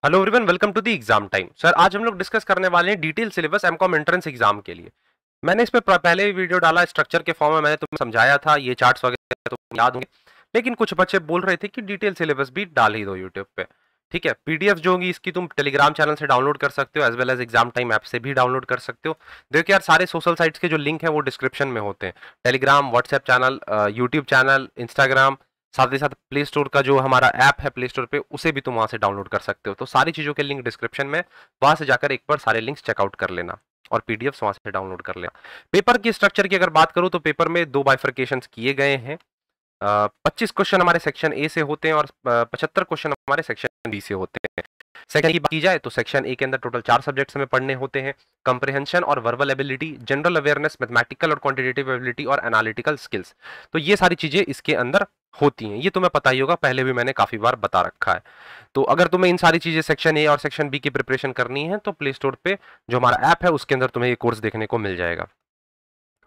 Hello everyone, welcome to the exam time. Sir, आज हम लोग डिस्कस करने वाले हैं detail syllabus MCom entrance exam के लिए। मैंने इस पे पहले ही वीडियो डाला, स्ट्रक्चर के फॉर्म में मैंने तुम्हें समझाया था, ये चार्ट्स वगैरह तो याद होंगे। लेकिन कुछ बच्चे बोल रहे थे कि डिटेल सिलेबस भी डाल ही दो यूट्यूब पे। ठीक है, पीडीएफ जो होगी इसकी तुम टेलीग्राम चैनल से डाउनलोड कर सकते हो, as well as exam time app से भी डाउनलोड कर सकते हो। देखो यार, सारे सोशल साइट्स के जो लिंक है वो डिस्क्रिप्शन में होते हैं। Telegram, WhatsApp channel, YouTube channel, Instagram, साथ ही साथ प्ले स्टोर का जो हमारा ऐप है प्ले स्टोर पे, उसे भी तुम वहां से डाउनलोड कर सकते हो। तो सारी चीजों के लिंक डिस्क्रिप्शन में, वहां से जाकर एक बार सारे लिंक्स चेकआउट कर लेना और पीडीएफ वहां से डाउनलोड कर लेना। पेपर की स्ट्रक्चर की अगर बात करूं तो पेपर में दो बाइफर्केशंस किए गए हैं। 25 क्वेश्चन हमारे सेक्शन ए से होते हैं और 75 क्वेश्चन हमारे सेक्शन बी से होते हैं। सेक्शन की बात की जाए तो सेक्शन ए के अंदर टोटल 4 सब्जेक्ट्स हमें पढ़ने होते हैं: कंप्रिहेंशन और verbal ability, general awareness, mathematical और क्वांटिटेटिव एबिलिटी और एनालिटिकल स्किल्स। तो ये सारी चीजें इसके अंदर होती हैं, ये तुम्हें पता ही होगा, पहले भी मैंने काफी बार बता रखा है। तो अगर तुम्हें इन सारी चीजें सेक्शन ए और सेक्शन बी की प्रिपरेशन करनी है तो प्ले स्टोर पे जो हमारा ऐप है उसके अंदर तुम्हें ये कोर्स देखने को मिल जाएगा।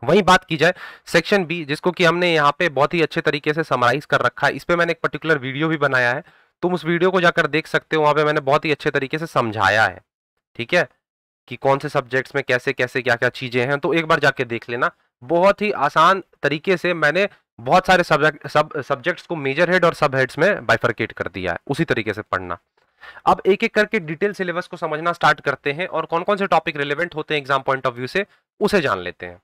वहीं बात की जाए सेक्शन बी, जिसको कि हमने यहाँ पे बहुत ही अच्छे तरीके से समराइज कर रखा है, इस पे मैंने एक पर्टिकुलर वीडियो भी बनाया है, तुम उस वीडियो को जाकर देख सकते हो। वहां पे मैंने बहुत ही अच्छे तरीके से समझाया है, ठीक है, कि कौन से सब्जेक्ट्स में कैसे कैसे क्या क्या चीजें हैं। तो एक बार जाके देख लेना, बहुत ही आसान तरीके से मैंने बहुत सारे सब्जेक्ट्स को मेजर हेड और सब हेड्स में बाइफरकेट कर दिया है, उसी तरीके से पढ़ना। अब एक एक करके डिटेल सिलेबस को समझना स्टार्ट करते हैं और कौन कौन से टॉपिक रिलेवेंट होते हैं एग्जाम पॉइंट ऑफ व्यू से, उसे जान लेते हैं।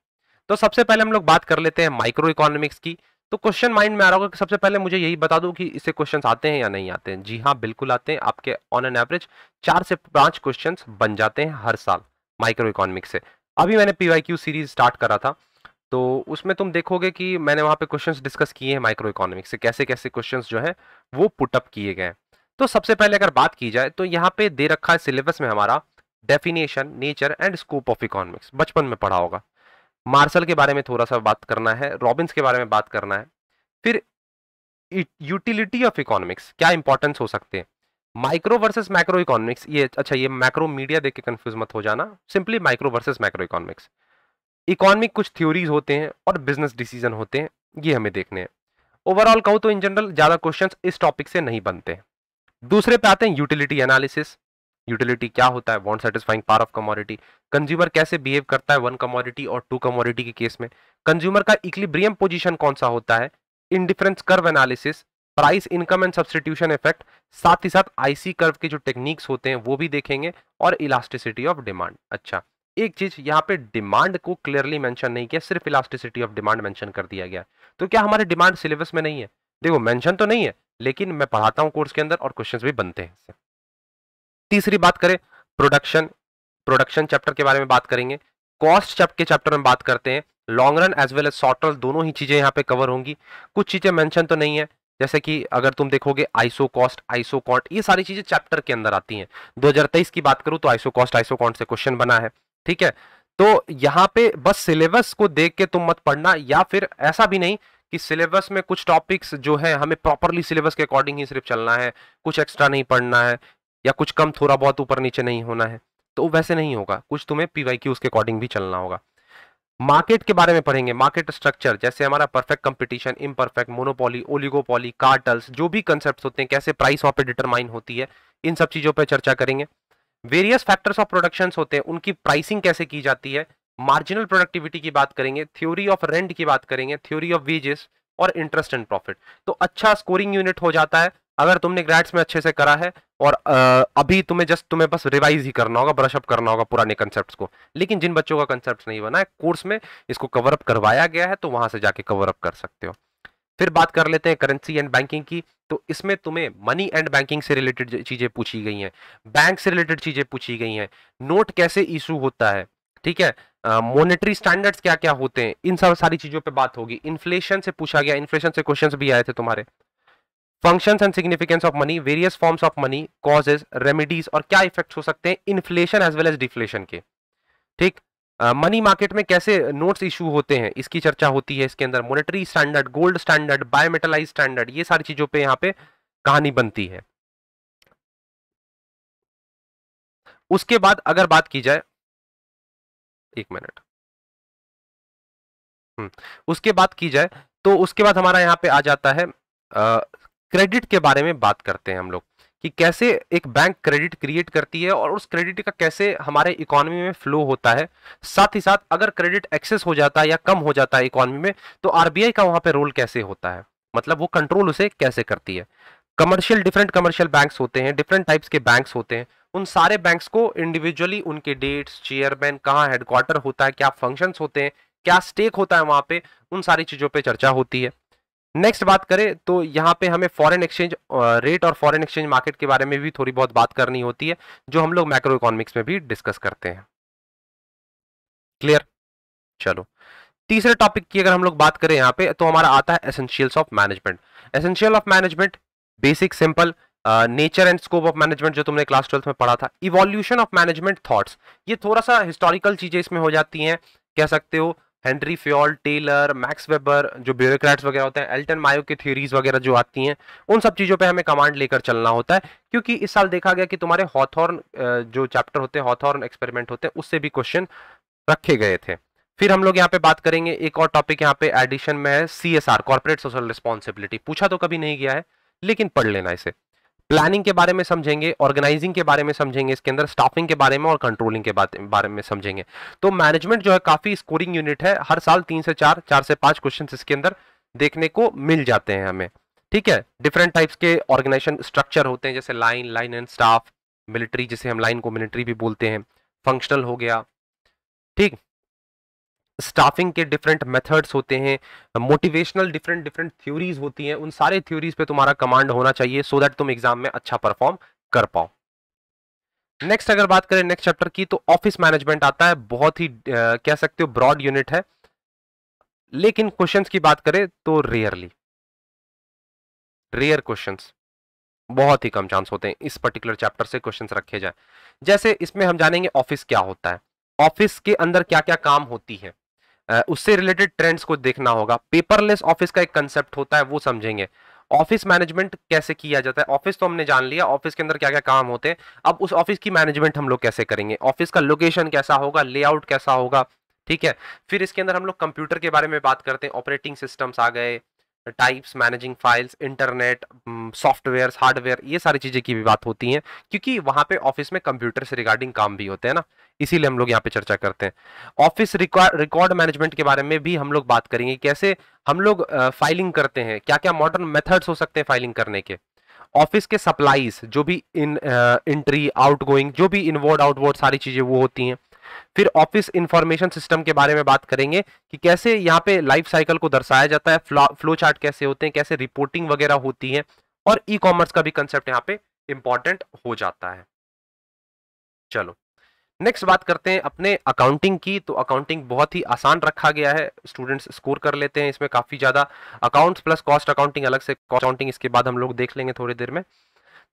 तो सबसे पहले हम लोग बात कर लेते हैं माइक्रो इकोनॉमिक्स की। तो क्वेश्चन माइंड में आ रहा होगा कि सबसे पहले मुझे यही बता दो कि इससे क्वेश्चंस आते हैं या नहीं आते हैं। जी हाँ, बिल्कुल आते हैं। आपके ऑन एन एवरेज 4 से 5 क्वेश्चंस बन जाते हैं हर साल माइक्रो इकोनॉमिक्स से। अभी मैंने पीवाईक्यू सीरीज स्टार्ट करा था, तो उसमें तुम देखोगे कि मैंने वहां पे क्वेश्चंस डिस्कस किए हैं माइक्रो इकोनॉमिक्स से, कैसे कैसे क्वेश्चंस जो है वो पुटअप किए गए हैं। तो सबसे पहले अगर बात की जाए तो यहाँ पे दे रखा है सिलेबस में हमारा definition, nature and scope of economics, बचपन में पढ़ा होगा। मार्शल के बारे में थोड़ा सा बात करना है, रॉबिन्स के बारे में बात करना है। फिर यूटिलिटी ऑफ इकोनॉमिक्स, क्या इंपॉर्टेंस हो सकते हैं। माइक्रो वर्सेस मैक्रो इकोनॉमिक्स, ये अच्छा, ये मैक्रो मीडिया देख के कंफ्यूज मत हो जाना, simply micro versus macro economics. Economic कुछ थ्योरीज होते हैं और बिजनेस डिसीजन होते हैं, ये हमें देखने हैं। ओवरऑल कहूं तो इन जनरल ज्यादा क्वेश्चंस इस टॉपिक से नहीं बनते हैं। दूसरे पे आते हैं यूटिलिटी एनालिसिस। यूटिलिटी क्या होता है, want satisfying power of commodity, consumer कैसे बिहेव करता है वन कमोडिटी और टू कमोडिटी के केस में, कंज्यूमर का इक्विलिब्रियम पोजीशन कौन सा होता है, indifference curve analysis, price income and substitution effect, साथ ही साथ आईसी कर्व के जो टेक्निक्स होते हैं वो भी देखेंगे, और इलास्टिसिटी ऑफ डिमांड। अच्छा, एक चीज यहाँ पे डिमांड को क्लियरली मेंशन नहीं किया, सिर्फ इलास्टिसिटी ऑफ डिमांड मेंशन कर दिया गया। तो क्या हमारे डिमांड सिलेबस में नहीं है? देखो, मेंशन तो नहीं है, लेकिन मैं पढ़ाता हूं कोर्स के अंदर और क्वेश्चंस भी बनते हैं इससे। तीसरी बात करें प्रोडक्शन, प्रोडक्शन चैप्टर के बारे में बात करेंगे। कॉस्ट के चैप्टर में बात करते हैं। Long run as well as short run, दोनों ही चीजें यहाँ पे कवर होंगी। कुछ चीजें मेंशन तो नहीं है, जैसे कि अगर तुम देखोगे आइसो कॉस्ट, आइसो कॉन्ट, ये सारी चीजें चैप्टर के अंदर आती हैं। 2023 की बात करूं तो iso cost, iso can't say question बना है, ठीक है। तो यहाँ पे बस सिलेबस को देख के तुम मत पढ़ना, या फिर ऐसा भी नहीं कि सिलेबस में कुछ टॉपिक्स जो है हमें प्रॉपरली सिलेबस के अकॉर्डिंग ही सिर्फ चलना है, कुछ एक्स्ट्रा नहीं पढ़ना है, या कुछ कम थोड़ा बहुत ऊपर नीचे नहीं होना है। तो वैसे नहीं होगा, कुछ तुम्हें पीवाईक्यूज के अकॉर्डिंग भी चलना होगा। मार्केट के बारे में पढ़ेंगे, मार्केट स्ट्रक्चर, जैसे हमारा perfect competition, imperfect, monopoly, oligopoly, cartels, जो भी कंसेप्ट होते हैं, कैसे प्राइस वहां पे डिटरमाइन होती है, इन सब चीजों पर चर्चा करेंगे। वेरियस फैक्टर्स ऑफ प्रोडक्शन होते हैं, उनकी प्राइसिंग कैसे की जाती है, मार्जिनल प्रोडक्टिविटी की बात करेंगे, थ्योरी ऑफ रेंट की बात करेंगे, थ्योरी ऑफ वेजेस, और इंटरेस्ट एंड प्रॉफिट। तो अच्छा स्कोरिंग यूनिट हो जाता है अगर तुमने ग्रेड्स में अच्छे से करा है, और अभी तुम्हें बस रिवाइज ही करना होगा, ब्रश अप करना होगा पुराने कंसेप्ट्स को। लेकिन जिन बच्चों का कंसेप्ट नहीं बना है, कोर्स में इसको कवर अप करवाया गया है, तो वहां से जाके कवर अप कर सकते हो। फिर बात कर लेते हैं करेंसी एंड बैंकिंग की। तो इसमें तुम्हें मनी एंड बैंकिंग से रिलेटेड चीजें पूछी गई हैं, बैंक से रिलेटेड चीजें पूछी गई हैं, नोट कैसे इशू होता है, ठीक है, मॉनेटरी स्टैंडर्ड्स क्या क्या होते हैं, इन सब सारी चीजों पे बात होगी। इन्फ्लेशन से पूछा गया, इन्फ्लेशन से क्वेश्चंस भी आए थे तुम्हारे। Functions and significance of money, various forms of money, causes, remedies, और क्या इफेक्ट्स हो सकते हैं inflation as well as deflation के, ठीक। मनी मार्केट में कैसे नोट्स इशू होते हैं, इसकी चर्चा होती है इसके अंदर। Monetary standard, gold standard, bimetallism standard, ये सारी चीजों पे यहाँ पे कहानी बनती है। उसके बाद अगर बात की जाए, एक मिनट, उसके बाद की जाए तो उसके बाद हमारा यहाँ पे आ जाता है क्रेडिट के बारे में बात करते हैं हम लोग। कि कैसे एक बैंक क्रेडिट क्रिएट करती है और उस क्रेडिट का कैसे हमारे इकोनॉमी में फ्लो होता है। साथ ही साथ अगर क्रेडिट एक्सेस हो जाता है या कम हो जाता है इकोनॉमी में, तो आरबीआई का वहां पे रोल कैसे होता है, मतलब वो कंट्रोल उसे कैसे करती है। कमर्शियल डिफरेंट कमर्शियल बैंक्स होते हैं, डिफरेंट टाइप्स के बैंक्स होते हैं। उन सारे बैंक्स को इंडिविजुअली उनके डेट्स, चेयरमैन, कहाँ हेडक्वार्टर होता है, क्या फंक्शंस होते हैं, क्या स्टेक होता है वहां पे, उन सारी चीजों पे चर्चा होती है। नेक्स्ट बात करें तो यहाँ पे हमें फॉरेन एक्सचेंज रेट और फॉरेन एक्सचेंज मार्केट के बारे में भी थोड़ी बहुत बात करनी होती है, जो हम लोग मैक्रो इकोनॉमिक्स में भी डिस्कस करते हैं। क्लियर? चलो, तीसरे टॉपिक की अगर हम लोग बात करें यहाँ पे, तो हमारा आता है essentials of management. Essential of management, basic simple, nature and scope of management जो तुमने क्लास 12 में पढ़ा था। इवोल्यूशन ऑफ मैनेजमेंट थॉट्स, ये थोड़ा सा हिस्टोरिकल चीजें इसमें हो जाती हैं, कह सकते हो। Henry Fayol, Taylor, Max Weber, जो ब्यूरोक्रेट्स वगैरह होते हैं, एल्टन मायो की थ्योरीज वगैरह जो आती हैं, उन सब चीजों पे हमें कमांड लेकर चलना होता है, क्योंकि इस साल देखा गया कि तुम्हारे हॉथॉर्न जो चैप्टर होते हैं, हॉथॉर्न एक्सपेरिमेंट होते हैं, उससे भी क्वेश्चन रखे गए थे। फिर हम लोग यहाँ पे बात करेंगे, एक और टॉपिक यहाँ पे एडिशन में है, सीएसआर, कॉर्पोरेट सोशल रिस्पॉन्सिबिलिटी। पूछा तो कभी नहीं गया है, लेकिन पढ़ लेना इसे। प्लानिंग के बारे में समझेंगे, ऑर्गेनाइजिंग के बारे में समझेंगे, इसके अंदर स्टाफिंग के बारे में और कंट्रोलिंग के बारे में समझेंगे। तो मैनेजमेंट जो है काफी स्कोरिंग यूनिट है, हर साल 3 से 4, 4 से 5 क्वेश्चन इसके अंदर देखने को मिल जाते हैं हमें। ठीक है, डिफरेंट टाइप्स के ऑर्गेनाइजेशन स्ट्रक्चर होते हैं, जैसे लाइन एंड स्टाफ, मिलिट्री, जिसे हम लाइन को मिलिट्री भी बोलते हैं, फंक्शनल हो गया। ठीक, स्टाफिंग के डिफरेंट मेथड्स होते हैं, मोटिवेशनल डिफरेंट डिफरेंट थ्योरीज होती हैं, उन सारे थ्योरीज पे तुम्हारा कमांड होना चाहिए, सो दैट तुम एग्जाम में अच्छा परफॉर्म कर पाओ। नेक्स्ट अगर बात करें नेक्स्ट चैप्टर की, तो ऑफिस मैनेजमेंट आता है, बहुत ही कह सकते हो ब्रॉड यूनिट है, लेकिन क्वेश्चंस की बात करें तो रेयर क्वेश्चंस, बहुत ही कम चांस होते हैं इस पर्टिकुलर चैप्टर से क्वेश्चंस रखे जाए। जैसे इसमें हम जानेंगे ऑफिस क्या होता है, ऑफिस के अंदर क्या क्या काम होती है, उससे रिलेटेड ट्रेंड्स को देखना होगा। पेपरलेस ऑफिस का एक कंसेप्ट होता है, वो समझेंगे। ऑफिस मैनेजमेंट कैसे किया जाता है, ऑफिस तो हमने जान लिया, ऑफिस के अंदर क्या क्या काम होते हैं। अब उस ऑफिस की मैनेजमेंट हम लोग कैसे करेंगे, ऑफिस का लोकेशन कैसा होगा, लेआउट कैसा होगा। ठीक है, फिर इसके अंदर हम लोग कंप्यूटर के बारे में बात करते हैं, ऑपरेटिंग सिस्टम्स आ गए, types, managing files, internet, software, hardware, ये सारी चीजें की भी बात होती हैं, क्योंकि वहां पे ऑफिस में कंप्यूटर से रिगार्डिंग काम भी होते हैं ना, इसीलिए हम लोग यहाँ पे चर्चा करते हैं। ऑफिस रिकॉर्ड मैनेजमेंट के बारे में भी हम लोग बात करेंगे, कैसे हम लोग फाइलिंग करते हैं, क्या क्या मॉडर्न मेथड्स हो सकते हैं फाइलिंग करने के। ऑफिस के सप्लाईज, जो भी एंट्री आउटगोइंग, जो भी इनवर्ड आउटवर्ड सारी चीजें वो होती हैं। फिर ऑफिस इंफॉर्मेशन सिस्टम के बारे में बात करेंगे कि कैसे यहाँ पे लाइफ साइकिल को दर्शाया जाता है, फ्लो चार्ट कैसे होते हैं, कैसे रिपोर्टिंग वगैरह होती है, और ई कॉमर्स का भी कंसेप्ट यहाँ पे इंपॉर्टेंट हो जाता है। चलो, नेक्स्ट बात करते हैं अपने अकाउंटिंग की। तो अकाउंटिंग बहुत ही आसान रखा गया है, स्टूडेंट्स स्कोर कर लेते हैं इसमें काफी ज्यादा। अकाउंट्स प्लस कॉस्ट अकाउंटिंग अलग से, कॉस्ट अकाउंटिंग इसके बाद हम लोग देख लेंगे थोड़ी देर में।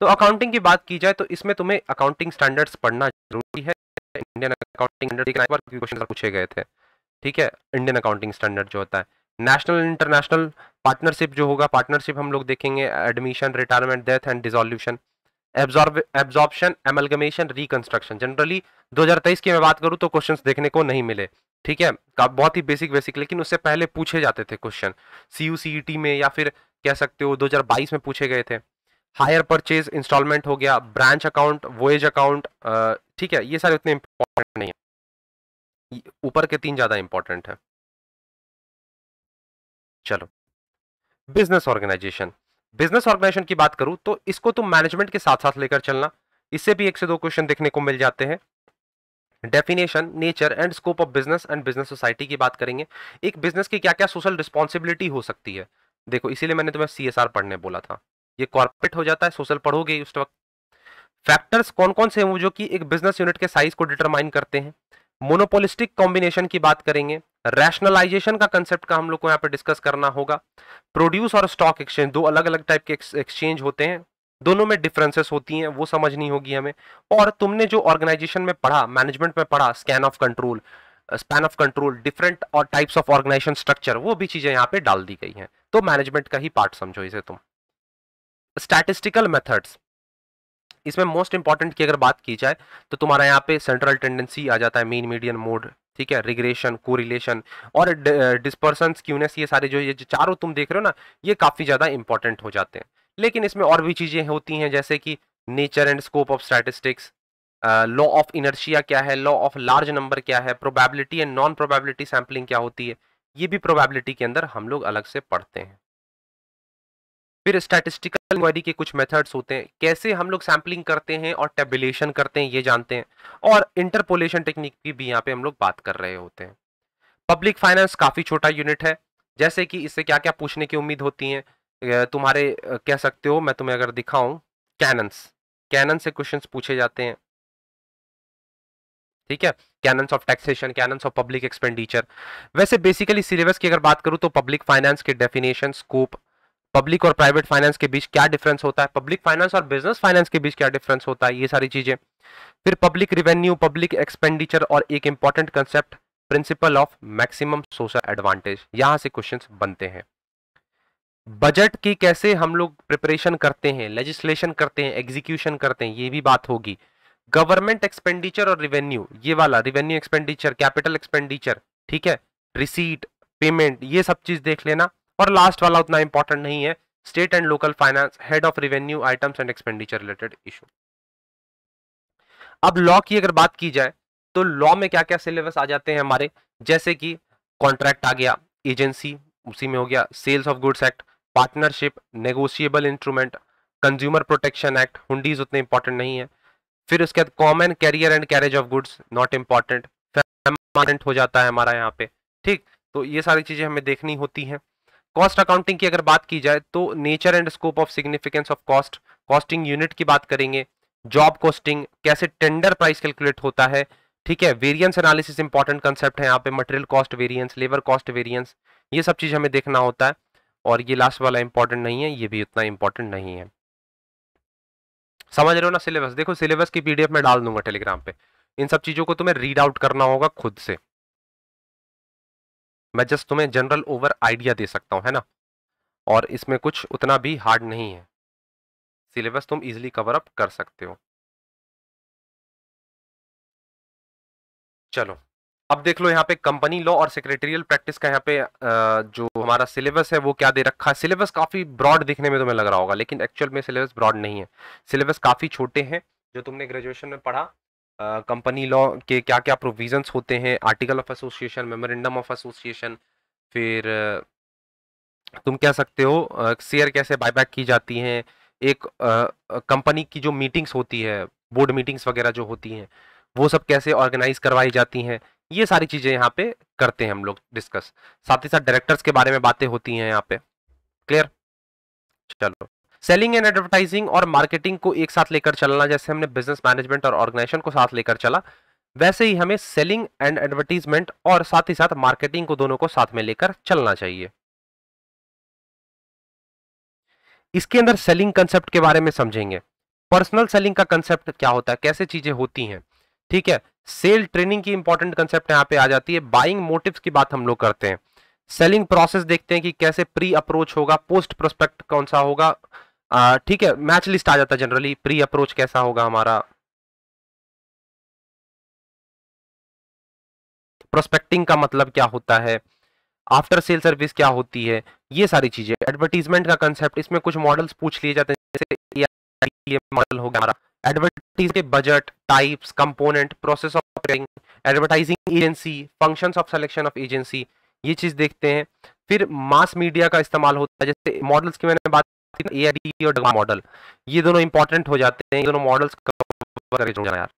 तो अकाउंटिंग की बात की जाए तो इसमें तुम्हें अकाउंटिंग स्टैंडर्ड्स पढ़ना जरूरी है। इंडियन अकाउंटिंग स्टैंडर्ड क्वेश्चन पूछे गए थे। ठीक है, इंडियन अकाउंटिंग स्टैंडर्ड जो होता है, नेशनल इंटरनेशनल, पार्टनरशिप जो होगा, पार्टनरशिप हम लोग देखेंगे, admission, retirement, death and dissolution, absorption, amalgamation, reconstruction. Generally 2023 की मैं बात करूं तो क्वेश्चंस देखने को नहीं मिले। ठीक है, बहुत ही बेसिक, लेकिन उससे पहले पूछे जाते थे क्वेश्चन सीयूसीईटी में, या फिर कह सकते हो 2022 में पूछे गए थे। हायर परचेज इंस्टॉलमेंट हो गया, ब्रांच अकाउंट, वोएज अकाउंट। ठीक है, ये सारे उतने इंपॉर्टेंट नहीं है, ऊपर के 3 ज्यादा इंपॉर्टेंट है। चलो, बिजनेस ऑर्गेनाइजेशन की बात करूं तो इसको तुम मैनेजमेंट के साथ साथ लेकर चलना, इससे भी 1 से 2 क्वेश्चन देखने को मिल जाते हैं। Definition, nature and scope of business and business society की बात करेंगे, एक बिजनेस की क्या क्या सोशल रिस्पॉन्सिबिलिटी हो सकती है। देखो, इसीलिए मैंने तुम्हें सीएसआर पढ़ने बोला था, ये कॉर्पोरेट हो जाता है, सोशल पढ़ोगे ही उस वक्त। फैक्टर्स कौन कौन से हैं वो जो कि एक बिजनेस यूनिट के साइज को डिटरमाइन करते हैं। मोनोपोलिस्टिक कॉम्बिनेशन की बात करेंगे, रैशनलाइजेशन का कंसेप्ट का हम लोग को यहाँ पे डिस्कस करना होगा। प्रोड्यूस और स्टॉक एक्सचेंज, 2 अलग अलग टाइप के एक्सचेंज होते हैं, दोनों में डिफरेंसेस होती हैं, वो समझनी होगी हमें। और तुमने जो ऑर्गेनाइजेशन में पढ़ा, मैनेजमेंट में पढ़ा, स्पैन ऑफ कंट्रोल, डिफरेंट और टाइप्स ऑफ ऑर्गेनाइजेशन स्ट्रक्चर, वो भी चीजें यहाँ पे डाल दी गई हैं, तो मैनेजमेंट का ही पार्ट समझो इसे तुम। स्टैटिस्टिकल मेथड्स, इसमें मोस्ट इंपॉर्टेंट की अगर बात की जाए तो तुम्हारा यहाँ पे सेंट्रल टेंडेंसी आ जाता है, मीन मीडियन मोड। ठीक है, रिग्रेशन, कोरिलेशन और डिस्पर्सन, स्क्यूनेस, ये सारे ये जो चारों तुम देख रहे हो ना, ये काफी ज्यादा इंपॉर्टेंट हो जाते हैं। लेकिन इसमें और भी चीजें होती हैं, जैसे कि nature and scope of statistics, law of inertia क्या है, लॉ ऑफ लार्ज नंबर क्या है, probability and non probability sampling क्या होती है, ये भी प्रोबेबिलिटी के अंदर हम लोग अलग से पढ़ते हैं। फिर स्टैटिस्टिकल इंक्वायरी के कुछ मेथड्स होते हैं, कैसे हम लोग सैम्पलिंग करते हैं और टेबुलेशन करते हैं ये जानते हैं, और इंटरपोलेशन टेक्निक की भी यहाँ पे हम लोग बात कर रहे होते हैं। पब्लिक फाइनेंस काफी छोटा यूनिट है, जैसे कि इससे क्या क्या पूछने की उम्मीद होती है, तुम्हारे कह सकते हो, मैं तुम्हें अगर दिखाऊं, कैनन्स, कैनन से क्वेश्चंस पूछे जाते हैं, ठीक है, cannons of taxation, cannons of public expenditure. वैसे बेसिकली सिलेबस की अगर बात करूं तो पब्लिक फाइनेंस के डेफिनेशन, स्कोप, पब्लिक और प्राइवेट फाइनेंस के बीच क्या डिफरेंस होता है, पब्लिक फाइनेंस और बिजनेस फाइनेंस के बीच क्या डिफरेंस होता है, ये सारी चीजें। फिर पब्लिक रिवेन्यू, पब्लिक एक्सपेंडिचर, और एक important concept principle of maximum social advantage, यहां से क्वेश्चंस बनते हैं। बजट की कैसे हम लोग प्रिपरेशन करते हैं, लेजिस्लेशन करते हैं, एग्जीक्यूशन करते हैं, ये भी बात होगी। गवर्नमेंट एक्सपेंडिचर और रिवेन्यू, ये वाला रिवेन्यू एक्सपेंडिचर, कैपिटल एक्सपेंडिचर, ठीक है, रिसीट, पेमेंट, ये सब चीज देख लेना। और लास्ट वाला उतना इंपॉर्टेंट नहीं है, state and local finance, head of revenue items and expenditure related issue. अब लॉ की अगर बात की जाए तो लॉ में क्या क्या सिलेबस आ जाते हैं हमारे, जैसे कि कॉन्ट्रैक्ट आ गया, एजेंसी उसी में हो गया, sales of goods act, partnership, negotiable instrument, consumer protection act, हुंडीज उतने इंपॉर्टेंट नहीं है। फिर उसके बाद common carrier and carriage of goods, not important, permanent हो जाता है हमारा यहाँ पे, ठीक। तो ये सारी चीजें हमें देखनी होती हैं। कॉस्ट अकाउंटिंग की अगर बात की जाए तो nature and scope of significance of cost, costing unit की बात करेंगे, जॉब कॉस्टिंग, कैसे टेंडर प्राइस कैलकुलेट होता है, ठीक है, वेरिएंस एनालिसिस इंपॉर्टेंट कंसेप्ट है यहाँ पे, material cost variance, labour cost variance, ये सब चीज हमें देखना होता है। और ये लास्ट वाला इंपॉर्टेंट नहीं है, ये भी उतना इंपॉर्टेंट नहीं है। समझ रहे हो ना सिलेबस? देखो सिलेबस की पीडीएफ में डाल दूंगा टेलीग्राम पे, इन सब चीजों को तुम्हें रीड आउट करना होगा खुद से, मैं जस्ट तुम्हें जनरल ओवर आइडिया दे सकता हूं, है ना। और इसमें कुछ उतना भी हार्ड नहीं है, सिलेबस तुम इजीली कवर अप कर सकते हो। चलो अब देख लो यहाँ पे कंपनी लॉ और सेक्रेटरियल प्रैक्टिस का यहाँ पे जो हमारा सिलेबस है वो क्या दे रखा है। सिलेबस काफी ब्रॉड दिखने में तुम्हें लग रहा होगा, लेकिन एक्चुअल में सिलेबस ब्रॉड नहीं है, सिलेबस काफी छोटे हैं। जो तुमने ग्रेजुएशन में पढ़ा, कंपनी लॉ के क्या क्या प्रोविजंस होते हैं, article of association, memorandum of association, फिर तुम कह सकते हो शेयर कैसे बायबैक की जाती हैं, एक कंपनी की जो मीटिंग्स होती है, बोर्ड मीटिंग्स वगैरह जो होती हैं, वो सब कैसे ऑर्गेनाइज करवाई जाती हैं, ये सारी चीजें यहाँ पे करते हैं हम लोग डिस्कस। साथ ही साथ डायरेक्टर्स के बारे में बातें होती हैं यहाँ पे। क्लियर? चलो, सेलिंग एंड एडवर्टाइजिंग और मार्केटिंग को एक साथ लेकर चलना, जैसे हमने बिजनेस मैनेजमेंट और ऑर्गेनाइजेशन को साथ लेकर चला, वैसे ही हमें सेलिंग एंड एडवर्टीजमेंट और साथ ही साथ मार्केटिंग को दोनों को साथ में लेकर चलना चाहिए। इसके अंदर सेलिंग कंसेप्ट के बारे में समझेंगे, पर्सनल सेलिंग का कंसेप्ट क्या होता है, कैसे चीजें होती हैं, ठीक है। सेल ट्रेनिंग की इंपॉर्टेंट कंसेप्ट यहाँ पे आ जाती है, बाइंग मोटिव्स की बात हम लोग करते हैं, सेलिंग प्रोसेस देखते हैं कि कैसे प्री अप्रोच होगा, पोस्ट प्रोस्पेक्ट कौन सा होगा, ठीक है, मैच लिस्ट आ जाता है जनरली, प्री अप्रोच कैसा होगा हमारा, प्रोस्पेक्टिंग का मतलब क्या होता है, आफ्टर सेल सर्विस क्या होती है, ये सारी चीजें। एडवर्टीजमेंट का कंसेप्ट, इसमें कुछ मॉडल्स पूछ लिए जाते हैं, जैसे ये मॉडल हो गया हमारा, एडवर्टीज के budget, types, component, process of advertising agency, functions of selection of agency, ये चीज देखते हैं। फिर मास मीडिया का इस्तेमाल होता है, जैसे मॉडल्स की मैंने बात की, एआईडी और डगमा मॉडल, ये दोनों इंपॉर्टेंट हो जाते हैं, ये दोनों मॉडल्स कवर कर यार।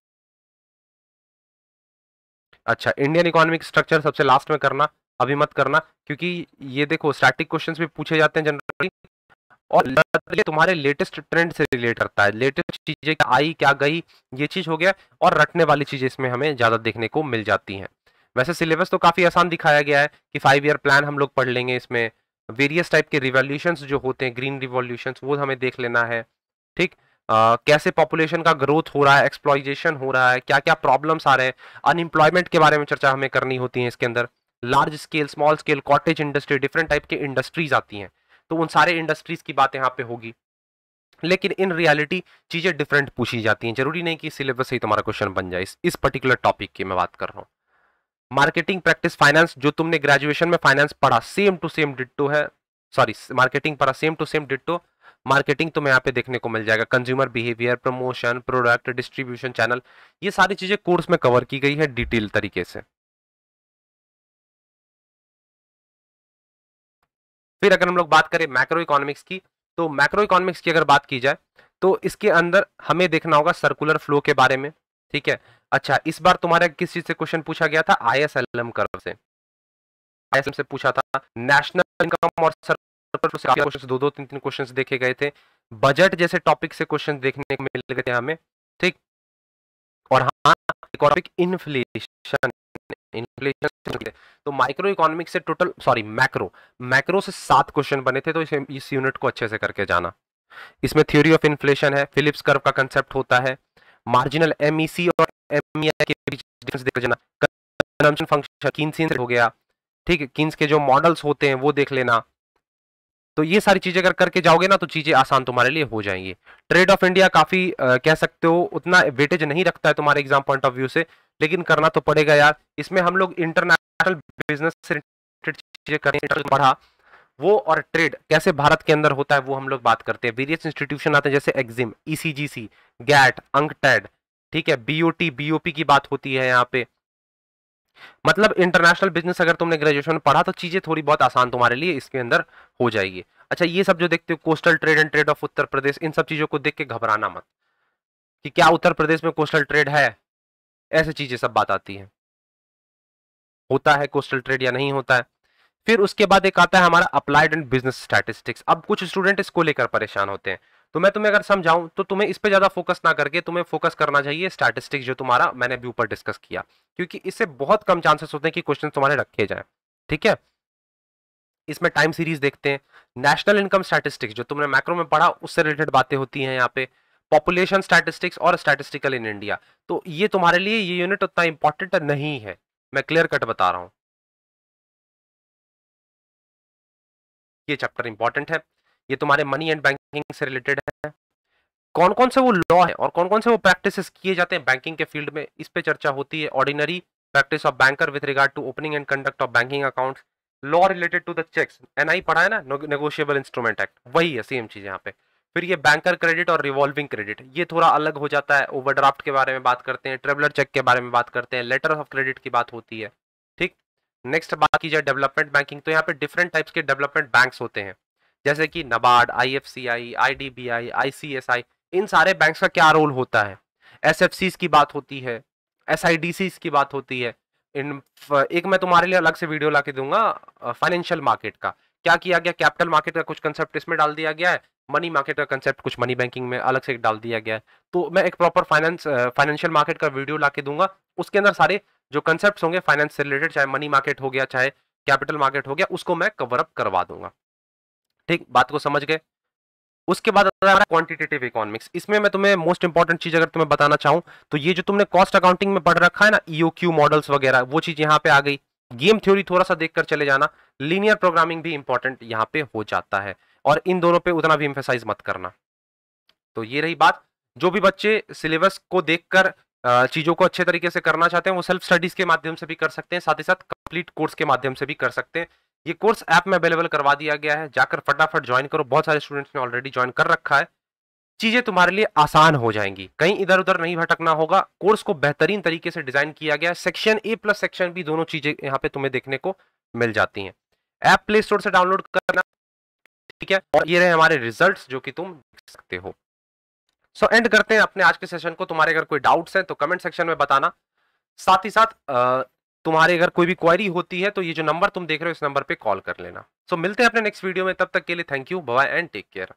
अच्छा, इंडियन इकोनॉमिक स्ट्रक्चर सबसे लास्ट में करना, अभी मत करना, क्योंकि ये देखो स्टैटिक क्वेश्चंस भी पूछे जाते हैं जनरली, और ये तुम्हारे लेटेस्ट ट्रेंड से रिलेट करता है, लेटेस्ट चीजें क्या आई क्या गई, ये चीज हो गया, और रटने वाली चीजें इसमें हमें ज्यादा देखने को मिल जाती हैं। वैसे सिलेबस तो काफी आसान दिखाया गया है कि 5 ईयर प्लान हम लोग पढ़ लेंगे, इसमें वेरियस टाइप के रिवॉल्यूशंस जो होते हैं, ग्रीन रिवॉल्यूशंस, वो हमें देख लेना है, ठीक। कैसे पॉपुलेशन का ग्रोथ हो रहा है, एक्सप्लॉइटेशन हो रहा है, क्या क्या प्रॉब्लम्स आ रहे हैं, अनएम्प्लॉयमेंट के बारे में चर्चा हमें करनी होती है इसके अंदर, large scale, small scale, cottage industry, different type के इंडस्ट्रीज आती हैं, तो उन सारे इंडस्ट्रीज की बात यहाँ पे होगी। लेकिन इन रियलिटी चीजें डिफरेंट पूछी जाती हैं, जरूरी नहीं कि सिलेबस से ही तुम्हारा क्वेश्चन बन जाए। इस पर्टिकुलर टॉपिक की मैं बात कर रहा हूँ। मार्केटिंग प्रैक्टिस फाइनेंस, जो तुमने ग्रेजुएशन में फाइनेंस पढ़ा, सेम टू सेम डिट्टो है, सॉरी मार्केटिंग पढ़ा, same to same ditto marketing तुम्हें यहाँ पे देखने को मिल जाएगा, consumer behaviour, promotion, product, distribution channel, ये सारी चीजें कोर्स में कवर की गई है डिटेल तरीके से। फिर अगर हम लोग बात करें मैक्रो इकोनॉमिक्स की, तो मैक्रो इकोनॉमिक्स की अगर बात की जाए तो इसके अंदर हमें देखना होगा सर्कुलर फ्लो के बारे में, ठीक है। अच्छा, इस बार तुम्हारे किस चीज से क्वेश्चन पूछा गया था? आईएसएलएम कर्व से, आईएसएम से पूछा था। नेशनल इनकम और सर्कुलर फ्लो से क्वेश्चन, दो तीन क्वेश्चन देखे गए थे। बजट जैसे टॉपिक से क्वेश्चन देखने को मिल गए थे हमें, ठीक। और हाँ, इकोनॉमिक इन्फ्लेशन, इन्फ्लेशन तो माइक्रो इकोनॉमिक्स से टोटल, सॉरी मैक्रो, मैक्रो से 7 क्वेश्चन बने थे। तो इस यूनिट को अच्छे से करके जाना। इसमें थ्योरी ऑफ इन्फ्लेशन है, फिलिप्स कर्व का कंसेप्ट होता है, मार्जिनल एमईसी और एमईआई के बीच डिफरेंस देख लेना, कंजम्पशन फंक्शन कीन्स हो गया, ठीक है। कीन्स के जो मॉडल्स होते हैं वो देख लेना। तो ये सारी चीजें अगर करके जाओगे ना तो चीजें आसान तुम्हारे लिए हो जाएंगी। ट्रेड ऑफ इंडिया काफी कह सकते हो उतना वेटेज नहीं रखता है तुम्हारे एग्जाम पॉइंट ऑफ व्यू से, लेकिन करना तो पड़ेगा यार। इसमें हम लोग इंटरनेशनल बिजनेस से रिलेटेड चीजें करें, पढ़ा वो, और ट्रेड कैसे भारत के अंदर होता है वो हम लोग बात करते हैं। वेरियस इंस्टीट्यूशन आते हैं जैसे एक्जिम, ईसीजीसी, गैट, अंकटैड, ठीक है, बीओटी, बीओपी की बात होती है यहाँ पे। मतलब इंटरनेशनल बिजनेस अगर तुमने ग्रेजुएशन में पढ़ा तो चीजें थोड़ी बहुत आसान तुम्हारे लिए इसके अंदर हो जाएगी। अच्छा, ये सब जो देखते हो coastal trade and trade of Uttar Pradesh, इन सब चीजों को देख के घबराना मत कि क्या उत्तर प्रदेश में कोस्टल ट्रेड है, ऐसी चीजें सब बात आती है, होता है कोस्टल ट्रेड या नहीं होता है। फिर उसके बाद एक आता है हमारा अप्लाइड एंड बिजनेस स्टैटिस्टिक्स। अब कुछ स्टूडेंट इसको लेकर परेशान होते हैं, तो मैं तुम्हें अगर समझाऊं तो तुम्हें इस पे ज्यादा फोकस ना करके तुम्हें फोकस करना चाहिए स्टैटिस्टिक्स, जो तुम्हारा मैंने अभी ऊपर डिस्कस किया, क्योंकि इससे बहुत कम चांसेस होते हैं कि क्वेश्चन तुम्हारे रखे जाए, ठीक है। इसमें टाइम सीरीज देखते हैं, नेशनल इनकम स्टैटिस्टिक्स जो तुमने मैक्रो में पढ़ा उससे रिलेटेड बातें होती हैं यहाँ पे, पॉपुलेशन स्टैटिस्टिक्स और स्टैटिस्टिकल इन इंडिया। तो ये तुम्हारे लिए ये यूनिट उतना इंपॉर्टेंट नहीं है, मैं क्लियर कट बता रहा हूं। ये चैप्टर इंपॉर्टेंट है, ये तुम्हारे मनी एंड बैंकिंग से रिलेटेड है। कौन कौन से वो लॉ है और कौन कौन से वो प्रैक्टिसेस किए जाते हैं बैंकिंग के फील्ड में, इस पे चर्चा होती है। Ordinary practice of banker with regard to opening and conduct of banking accounts, law related to the cheques, NI पढ़ा है ना, नेगोशिएबल इंस्ट्रूमेंट एक्ट, वही है सेम चीज यहाँ पे। फिर ये बैंकर क्रेडिट और रिवॉल्विंग क्रेडिट, ये थोड़ा अलग हो जाता है। ओवरड्राफ्ट के बारे में बात करते हैं, ट्रेवलर चेक के बारे में बात करते हैं, लेटर ऑफ क्रेडिट की बात होती है, ठीक। नेक्स्ट बात की जाए डेवलपमेंट बैंकिंग, तो यहाँ पे डिफरेंट टाइप्स के डेवलपमेंट बैंक्स होते हैं, जैसे कि नबार्ड, आईएफसीआई, आईडीबीआई, आईसीएसआई, इन सारे बैंक्स का क्या रोल होता है। एसएफसीज की बात होती है, एसआईडीसीज की बात होती है। इन एक मैं तुम्हारे लिए अलग से वीडियो ला के दूंगा फाइनेंशियल मार्केट का, क्या किया गया, कैपिटल मार्केट का कुछ कंसेप्ट इसमें डाल दिया गया है, मनी मार्केट का कंसेप्ट कुछ मनी बैंकिंग में अलग से डाल दिया गया है। तो मैं एक प्रॉपर फाइनेंशियल मार्केट का वीडियो ला के दूंगा, उसके अंदर सारे जो कंसेप्ट होंगे फाइनेंस से रिलेटेड, चाहे मनी मार्केट हो गया चाहे कैपिटल मार्केट हो गया, उसको मैं कवर अप करवा दूंगा, ठीक। बात को समझ गए। उसके बाद हमारा क्वांटिटेटिव इकोनॉमिक्स, इसमें मैं तुम्हें मोस्ट इंपॉर्टेंट चीज अगर तुम्हें बताना चाहूं तो ये जो तुमने कॉस्ट अकाउंटिंग में पढ़ रखा है ना, ईओक्यू मॉडल्स वगैरह, वो चीज यहाँ पे आ गई। गेम थ्योरी थोड़ा सा देखकर चले जाना, लीनियर प्रोग्रामिंग भी इंपॉर्टेंट यहाँ पे हो जाता है, और इन दोनों पे उतना भी एम्फेसाइज मत करना। तो ये रही बात। जो भी बच्चे सिलेबस को देखकर चीजों को अच्छे तरीके से करना चाहते हैं वो सेल्फ स्टडीज के माध्यम से भी कर सकते हैं, साथ ही साथ कंप्लीट कोर्स के माध्यम से भी कर सकते हैं। ये कोर्स ऐप में अवेलेबल करवा दिया गया है, जाकर फटाफट ज्वाइन करो। बहुत सारे स्टूडेंट्स ने ऑलरेडी ज्वाइन कर रखा है, चीजें तुम्हारे लिए आसान हो जाएंगी, कहीं इधर उधर नहीं भटकना होगा। कोर्स को बेहतरीन तरीके से डिजाइन किया गया है, section A plus section B दोनों चीजें यहाँ पे तुम्हें देखने को मिल जाती हैं। ऐप प्ले स्टोर से डाउनलोड करना, ठीक है। और ये रहे हमारे रिजल्ट्स जो कि तुम देख सकते हो। सो एंड करते हैं अपने आज के सेशन को। तुम्हारे अगर कोई डाउट्स हैं तो कमेंट सेक्शन में बताना, साथ ही साथ तुम्हारे अगर कोई भी क्वेरी होती है तो ये जो नंबर तुम देख रहे हो इस नंबर पे कॉल कर लेना। सो मिलते हैं अपने नेक्स्ट वीडियो में, तब तक के लिए thank you, bye and take care.